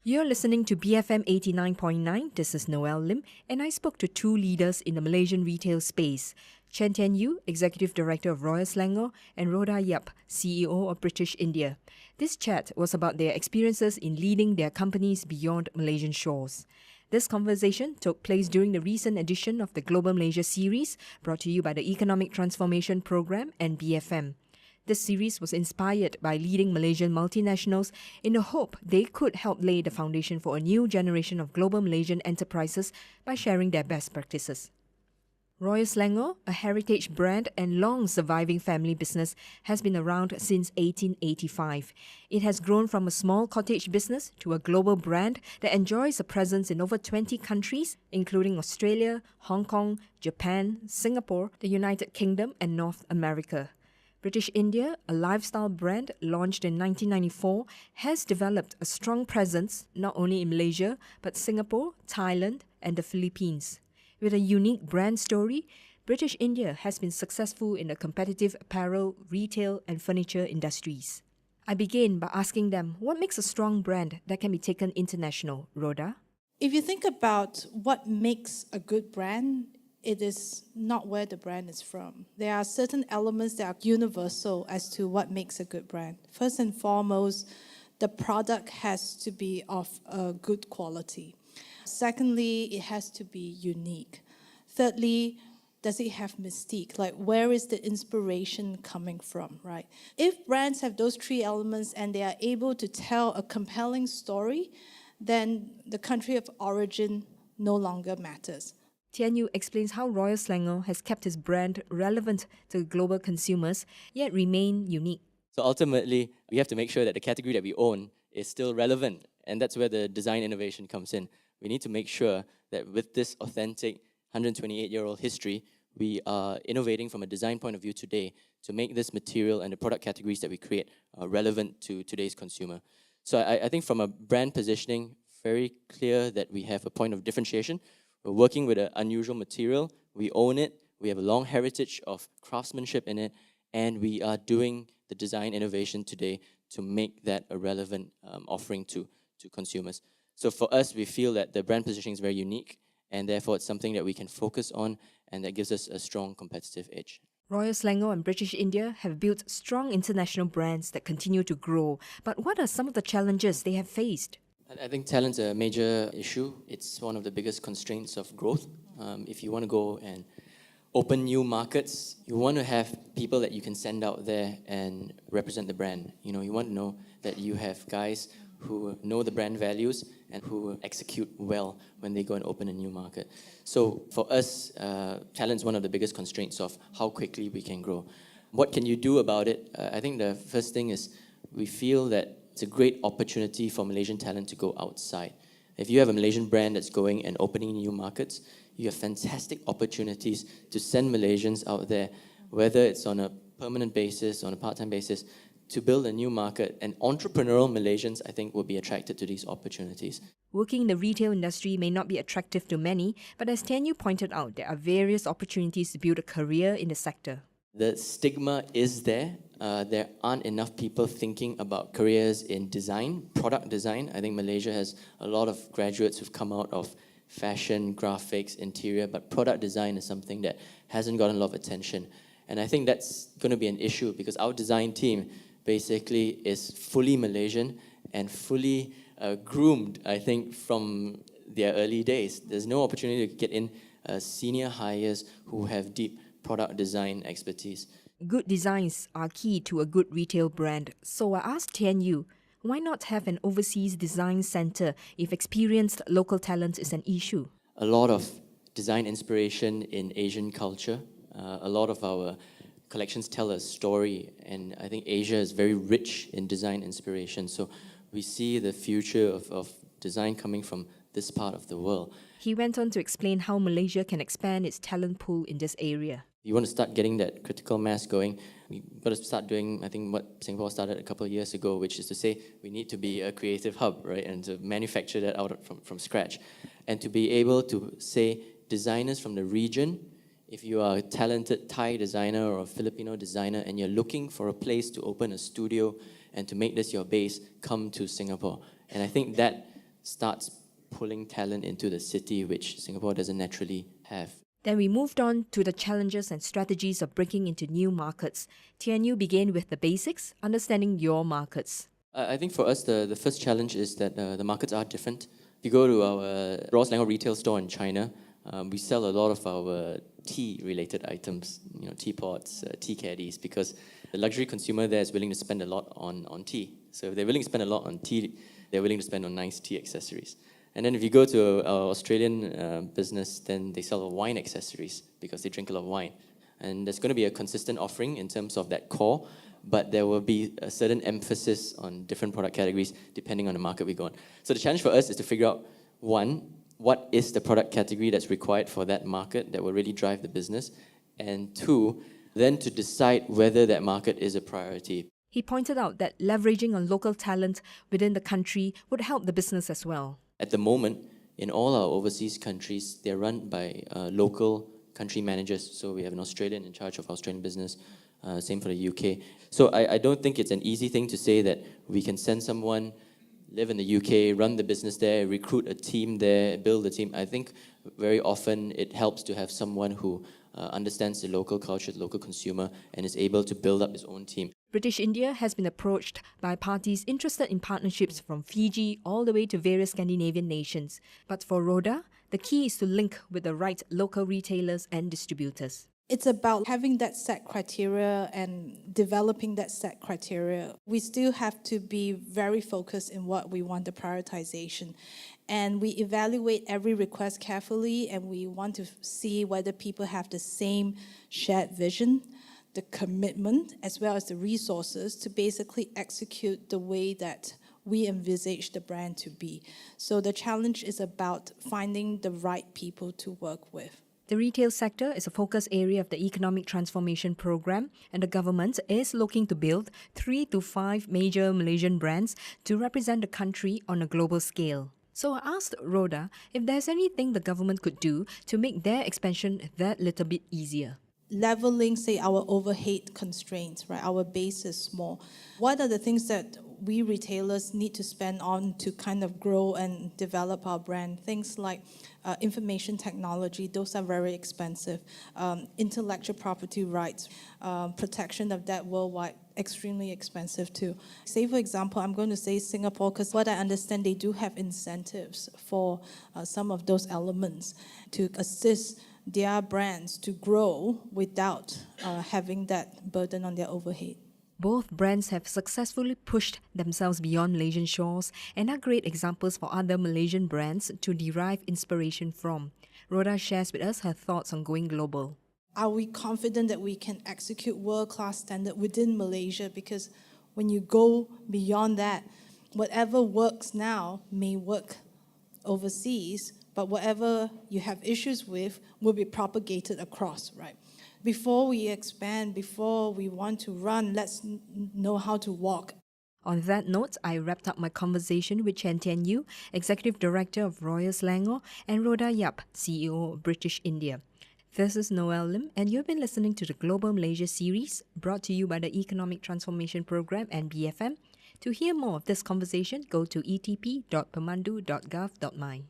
You're listening to BFM 89.9. This is Noelle Lim, and I spoke to two leaders in the Malaysian retail space, Chen Tien Yue, Executive Director of Royal Selangor, and Rhoda Yap, CEO of British India. This chat was about their experiences in leading their companies beyond Malaysian shores. This conversation took place during the recent edition of the Global Malaysia series, brought to you by the Economic Transformation Programme and BFM. This series was inspired by leading Malaysian multinationals in the hope they could help lay the foundation for a new generation of global Malaysian enterprises by sharing their best practices. Royal Selangor, a heritage brand and long-surviving family business, has been around since 1885. It has grown from a small cottage business to a global brand that enjoys a presence in over 20 countries, including Australia, Hong Kong, Japan, Singapore, the United Kingdom, and North America. British India, a lifestyle brand launched in 1994, has developed a strong presence not only in Malaysia but Singapore, Thailand, and the Philippines. With a unique brand story, British India has been successful in the competitive apparel, retail, and furniture industries. I begin by asking them what makes a strong brand that can be taken international, Rhoda? If you think about what makes a good brand, it is not where the brand is from. There are certain elements that are universal as to what makes a good brand. First and foremost, the product has to be of a good quality. Secondly, it has to be unique. Thirdly, does it have mystique? Like, where is the inspiration coming from, right? If brands have those three elements and they are able to tell a compelling story, then the country of origin no longer matters. Tien Yue explains how Royal Selangor has kept its brand relevant to global consumers, yet remain unique. So ultimately, we have to make sure that the category that we own is still relevant, and that's where the design innovation comes in. We need to make sure that with this authentic 128-year-old history, we are innovating from a design point of view today to make this material and the product categories that we create relevant to today's consumer. So I think from a brand positioning, very clear that we have a point of differentiation. We're working with an unusual material, we own it, we have a long heritage of craftsmanship in it, and we are doing the design innovation today to make that a relevant offering to consumers. So for us, we feel that the brand positioning is very unique, and therefore it's something that we can focus on, and that gives us a strong competitive edge. Royal Selangor and British India have built strong international brands that continue to grow. But what are some of the challenges they have faced? I think talent's a major issue. It's one of the biggest constraints of growth. If you want to go and open new markets, you want to have people that you can send out there and represent the brand. You want to know that you have guys who know the brand values and who execute well when they go and open a new market. So for us, talent's one of the biggest constraints of how quickly we can grow. What can you do about it? I think the first thing is we feel that it's a great opportunity for Malaysian talent to go outside. If you have a Malaysian brand that's going and opening new markets, you have fantastic opportunities to send Malaysians out there, whether it's on a permanent basis, on a part-time basis, to build a new market. And entrepreneurial Malaysians, I think, will be attracted to these opportunities. Working in the retail industry may not be attractive to many, but as Tien Yue pointed out, there are various opportunities to build a career in the sector. The stigma is there. There aren't enough people thinking about careers in design, product design. I think Malaysia has a lot of graduates who've come out of fashion, graphics, interior, but product design is something that hasn't gotten a lot of attention. And I think that's going to be an issue because our design team basically is fully Malaysian and fully groomed, I think, from their early days. There's no opportunity to get in senior hires who have deep product design expertise. Good designs are key to a good retail brand. So I asked Tien Yue, why not have an overseas design center if experienced local talent is an issue? A lot of design inspiration in Asian culture. A lot of our collections tell a story, and I think Asia is very rich in design inspiration. So we see the future of design coming from this part of the world. He went on to explain how Malaysia can expand its talent pool in this area. You want to start getting that critical mass going, we've got to start doing, I think, what Singapore started a couple of years ago, which is to say we need to be a creative hub, right, and to manufacture that out from scratch. And to be able to say designers from the region, if you are a talented Thai designer or a Filipino designer and you're looking for a place to open a studio and to make this your base, come to Singapore. And I think that starts pulling talent into the city, which Singapore doesn't naturally have. Then we moved on to the challenges and strategies of breaking into new markets. Tien Yue began with the basics, understanding your markets. I think for us, the first challenge is that the markets are different. If you go to our Royal Selangor retail store in China, we sell a lot of our tea-related items, teapots, tea caddies, because the luxury consumer there is willing to spend a lot on tea. So if they're willing to spend a lot on tea, they're willing to spend on nice tea accessories. And then if you go to our Australian business, then they sell wine accessories because they drink a lot of wine. And there's going to be a consistent offering in terms of that core, but there will be a certain emphasis on different product categories depending on the market we go on. So the challenge for us is to figure out, one, what is the product category that's required for that market that will really drive the business? And two, then to decide whether that market is a priority. He pointed out that leveraging on local talent within the country would help the business as well. At the moment, in all our overseas countries, they're run by local country managers. So we have an Australian in charge of Australian business, same for the UK. So I don't think it's an easy thing to say that we can send someone, live in the UK, run the business there, recruit a team there, build a team. I think very often it helps to have someone who understands the local culture, the local consumer, and is able to build up his own team. BritishIndia has been approached by parties interested in partnerships from Fiji all the way to various Scandinavian nations. But for Rhoda, the key is to link with the right local retailers and distributors. It's about having that set criteria and developing that set criteria. We still have to be very focused in what we want the prioritization. And we evaluate every request carefully, and we want to see whether people have the same shared vision, the commitment, as well as the resources to basically execute the way that we envisage the brand to be. So the challenge is about finding the right people to work with. The retail sector is a focus area of the Economic Transformation Program, and the government is looking to build 3 to 5 major Malaysian brands to represent the country on a global scale. So I asked Rhoda if there's anything the government could do to make their expansion that little bit easier. Leveling, say, our overhead constraints, right? Our base is small. What are the things that we retailers need to spend on to kind of grow and develop our brand? Things like information technology, those are very expensive. Intellectual property rights, protection of that worldwide, extremely expensive too. Say, for example, I'm going to say Singapore, because what I understand, they do have incentives for some of those elements to assist their brands to grow without having that burden on their overhead. Both brands have successfully pushed themselves beyond Malaysian shores and are great examples for other Malaysian brands to derive inspiration from. Rhoda shares with us her thoughts on going global. Are we confident that we can execute world-class standard within Malaysia? Because when you go beyond that, whatever works now may work overseas, but whatever you have issues with will be propagated across, right? Before we expand, before we want to run, let's know how to walk. On that note, I wrapped up my conversation with Chen Tien Yue, Executive Director of Royal Selangor, and Rhoda Yap, CEO of BritishIndia. This is Noelle Lim, and you've been listening to the Global Malaysia series, brought to you by the Economic Transformation Program and BFM. To hear more of this conversation, go to etp.pemandu.gov.my.